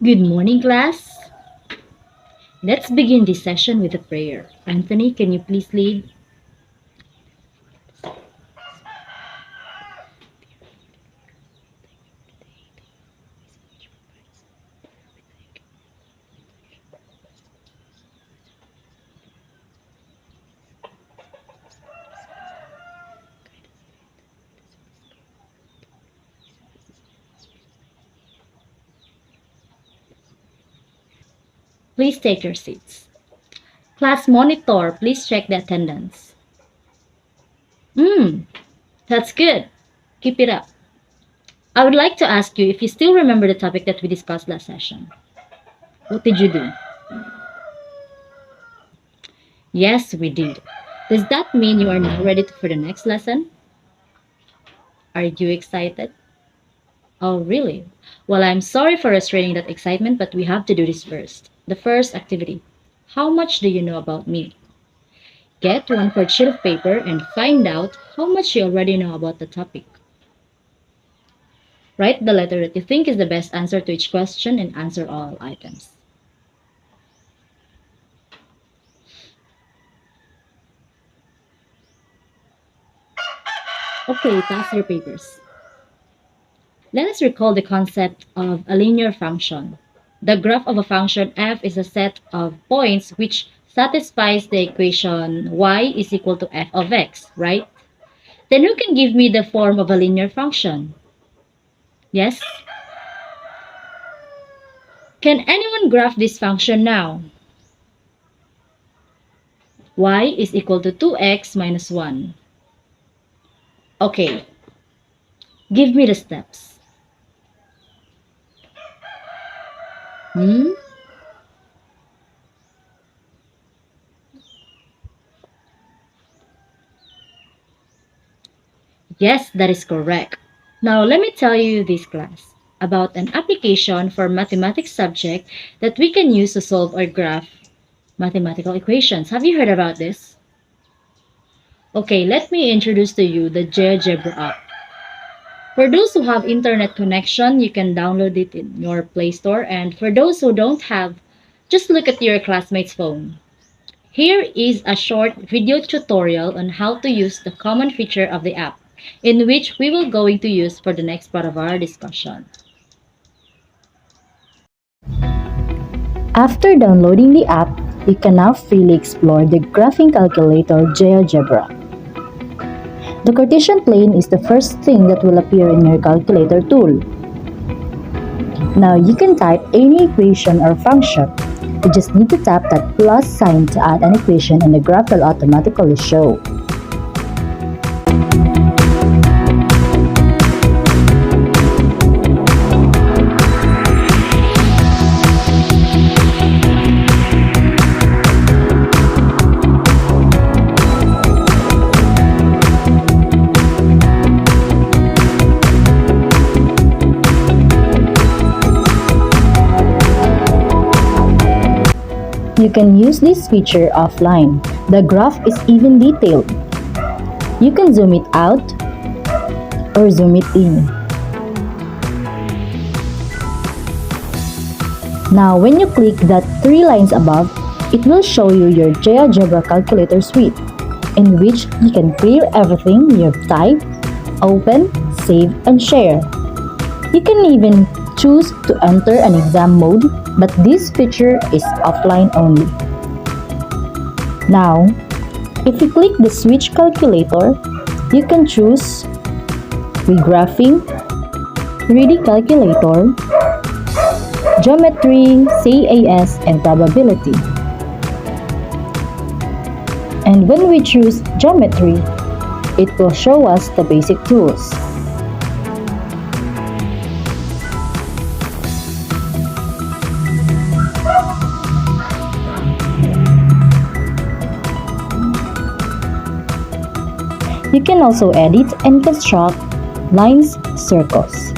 Good morning, class. Let's begin this session with a prayer. Anthony, can you please lead? Please take your seats. Class monitor, please check the attendance. That's good. Keep it up. I would like to ask you if you still remember the topic that we discussed last session. What did you do? Yes, we did. Does that mean you are now ready for the next lesson? Are you excited? Oh, really? Well, I'm sorry for restraining that excitement, but we have to do this first. The first activity. How much do you know about me? Get one for sheet of paper and find out how much you already know about the topic. Write the letter that you think is the best answer to each question and answer all items. Okay, pass your papers. Let us recall the concept of a linear function. The graph of a function f is a set of points which satisfies the equation y is equal to f of x, right? Then who can give me the form of a linear function? Yes? Can anyone graph this function now? Y is equal to 2x minus 1. Okay, give me the steps. Hmm? Yes, that is correct. Now let me tell you this class about an application for mathematics subject that we can use to solve or graph mathematical equations. Have you heard about this? Okay, let me introduce to you the GeoGebra app. For those who have internet connection, you can download it in your Play Store, and for those who don't have, just look at your classmate's phone. Here is a short video tutorial on how to use the common feature of the app, in which we will going to use for the next part of our discussion. After downloading the app, you can now freely explore the graphing calculator GeoGebra. The Cartesian plane is the first thing that will appear in your calculator tool. Now you can type any equation or function. You just need to tap that plus sign to add an equation and the graph will automatically show. You can use this feature offline. The graph is even detailed. You can zoom it out or zoom it in. Now when you click that 3 lines above, it will show you your GeoGebra calculator suite, in which you can clear everything you've typed, open, save, and share. You can even choose to enter an exam mode, but this feature is offline only. Now, if you click the switch calculator, you can choose regraphing, 3D calculator, geometry, CAS, and probability. And when we choose geometry, it will show us the basic tools. You can also edit and construct lines, circles.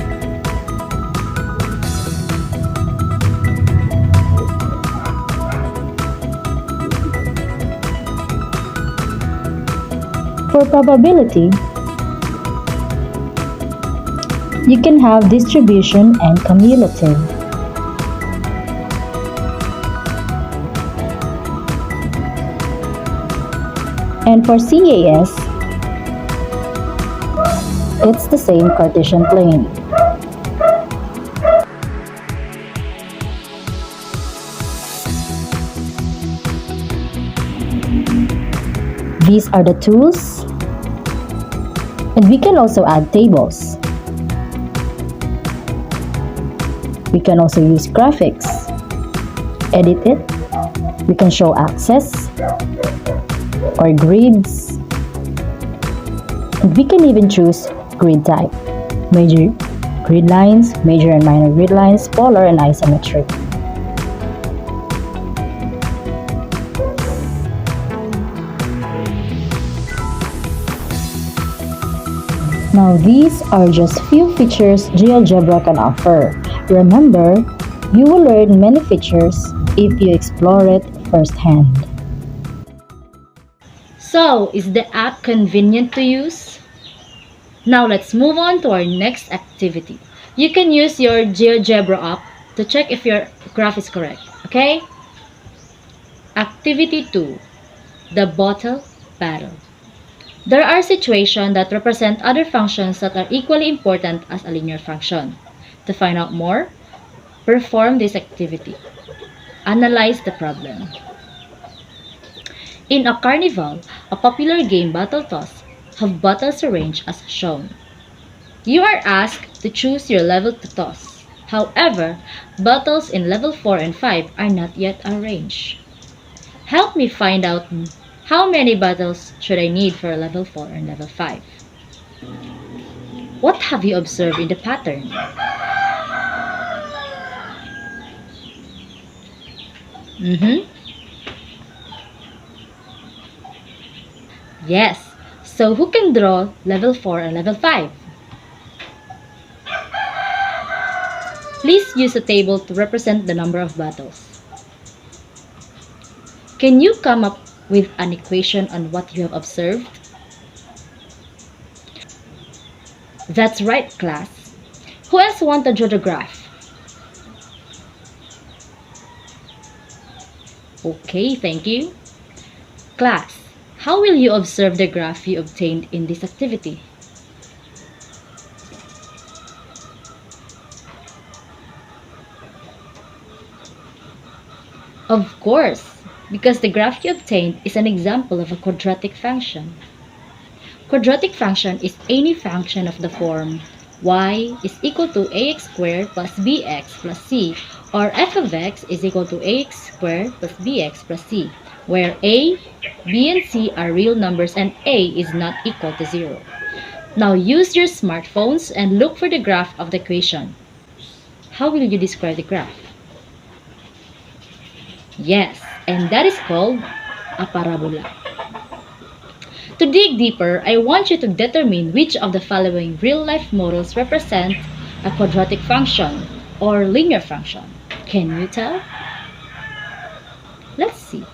For probability, you can have distribution and cumulative. And for CAS, it's the same Cartesian plane. These are the tools, and we can also add tables. We can also use graphics, edit it, we can show axes or grids, and we can even choose grid type, major grid lines, major and minor grid lines, polar and isometric. Now these are just few features GeoGebra can offer. Remember, you will learn many features if you explore it firsthand. So, is the app convenient to use? Now let's move on to our next activity. You can use your GeoGebra app to check if your graph is correct, okay? Activity 2. The Bottle Battle. There are situations that represent other functions that are equally important as a linear function. To find out more, perform this activity. Analyze the problem. In a carnival, a popular game battle toss, have battles arranged as shown. You are asked to choose your level to toss. However, battles in level 4 and 5 are not yet arranged. Help me find out how many battles should I need for level 4 and level 5. What have you observed in the pattern? Yes. So who can draw level 4 and level 5? Please use a table to represent the number of battles. Can you come up with an equation on what you have observed? That's right, class. Who else want to draw the graph? Okay, thank you. Class, how will you observe the graph you obtained in this activity? Of course, because the graph you obtained is an example of a quadratic function. Quadratic function is any function of the form y is equal to ax squared plus bx plus c, or f of x is equal to ax squared plus bx plus c, where a, b, and c are real numbers and a is not equal to 0. Now use your smartphones and look for the graph of the equation. How will you describe the graph? Yes, and that is called a parabola. To dig deeper, I want you to determine which of the following real-life models represent a quadratic function or linear function. Can you tell? Let's see.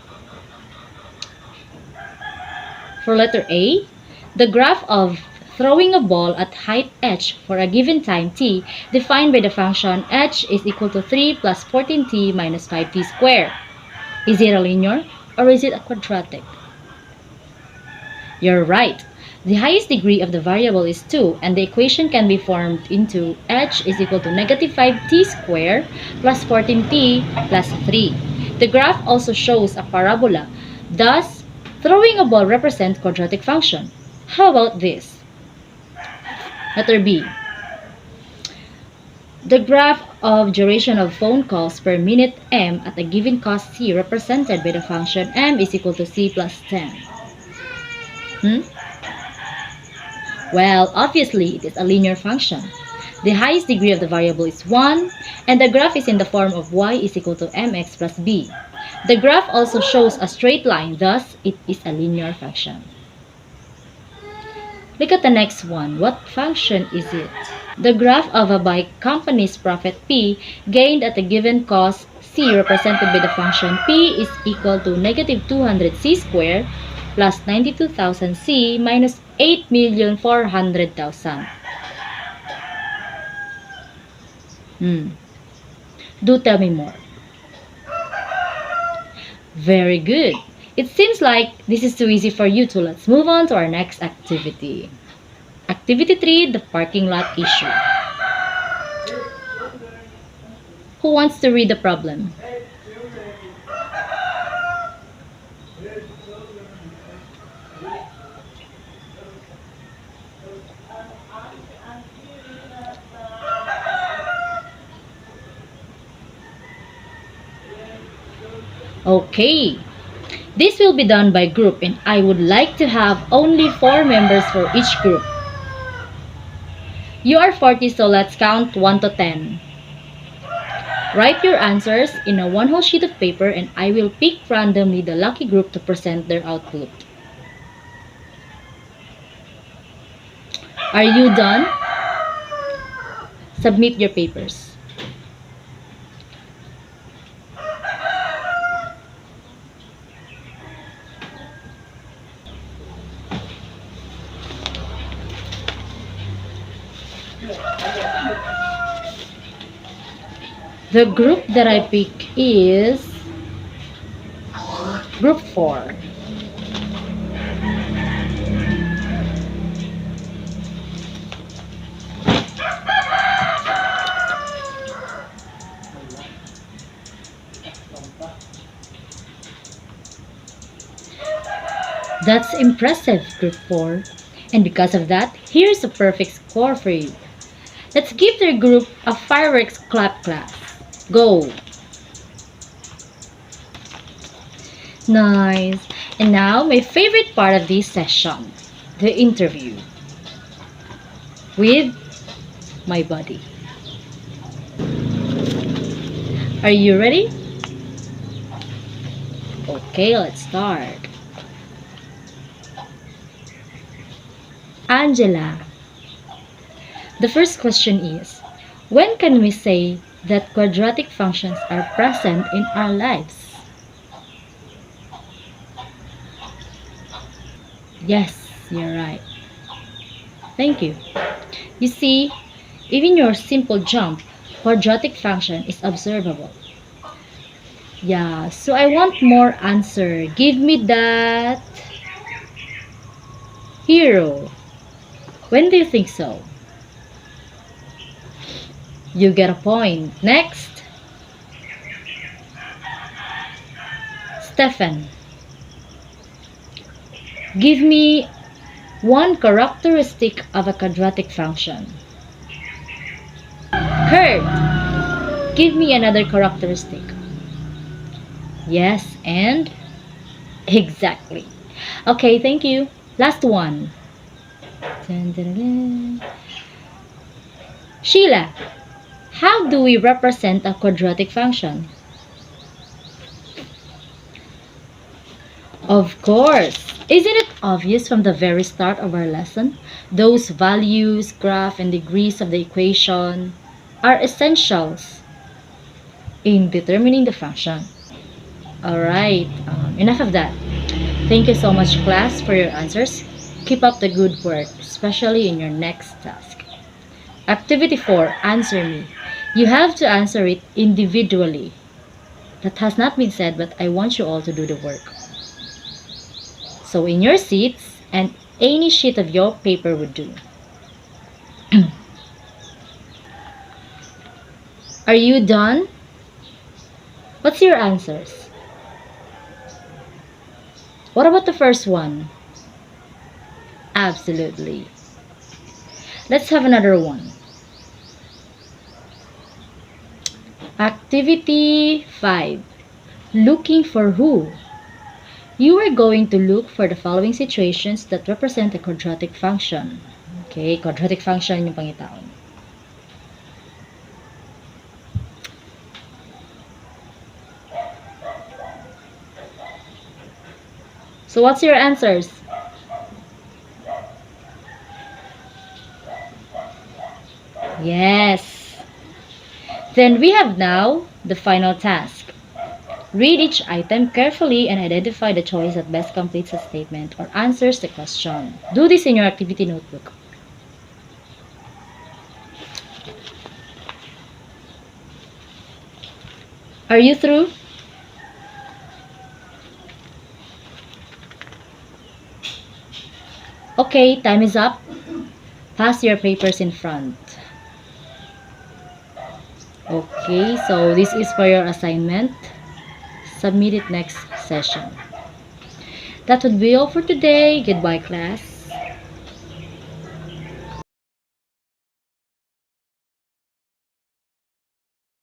For letter A, the graph of throwing a ball at height h for a given time t defined by the function h is equal to 3 plus 14t minus 5t squared. Is it a linear or is it a quadratic? You're right. The highest degree of the variable is 2, and the equation can be formed into h is equal to negative 5t squared plus 14t plus 3. The graph also shows a parabola. Thus, throwing a ball represents quadratic function. How about this? Letter B. The graph of duration of phone calls per minute m at a given cost c represented by the function m is equal to c plus 10. Well, obviously, it is a linear function. The highest degree of the variable is 1, and the graph is in the form of y is equal to mx plus b. The graph also shows a straight line, thus it is a linear function. Look at the next one. What function is it? The graph of a bike company's profit P gained at a given cost C represented by the function P is equal to negative 200C squared plus 92,000C minus 8,400,000. Do tell me more. Very good. It seems like this is too easy for you, so let's move on to our next activity. Activity 3, the parking lot issue. Who wants to read the problem? Okay. This will be done by group and I would like to have only 4 members for each group. You are 40, so let's count 1 to 10. Write your answers in a one whole sheet of paper and I will pick randomly the lucky group to present their output. Are you done? Submit your papers. The group that I pick is group 4. That's impressive, group 4. And because of that, here's a perfect score for you. Let's give their group a fireworks clap class. Go! Nice. And now, my favorite part of this session, the interview with my buddy. Are you ready? Okay, let's start. Angela. The first question is, when can we say that quadratic functions are present in our lives? Yes, you're right. Thank you. You see, even your simple jump, quadratic function is observable. Yeah, so I want more answer. Give me that hero. When do you think so? You get a point. Next. Stefan. Give me one characteristic of a quadratic function. Kurt. Give me another characteristic. Yes, and? Exactly. Okay, thank you. Last one. Dun, dun, dun. Sheila, how do we represent a quadratic function? Of course! Isn't it obvious from the very start of our lesson? Those values, graph, and degrees of the equation are essentials in determining the function. Alright, enough of that. Thank you so much, class, for your answers. Keep up the good work, especially in your next task. Activity 4, answer me. You have to answer it individually. That has not been said, but I want you all to do the work. So in your seats, and any sheet of your paper would do. Are you done? What's your answers? What about the first one? Absolutely. Let's have another one. Activity 5. Looking for who? You are going to look for the following situations that represent a quadratic function. Okay, quadratic function yung pangitaon. So what's your answers? Yes. Then we have now the final task. Read each item carefully and identify the choice that best completes a statement or answers the question. Do this in your activity notebook. Are you through? Okay, time is up. Pass your papers in front. Okay, so this is for your assignment. Submit it next session. That would be all for today. Goodbye, class.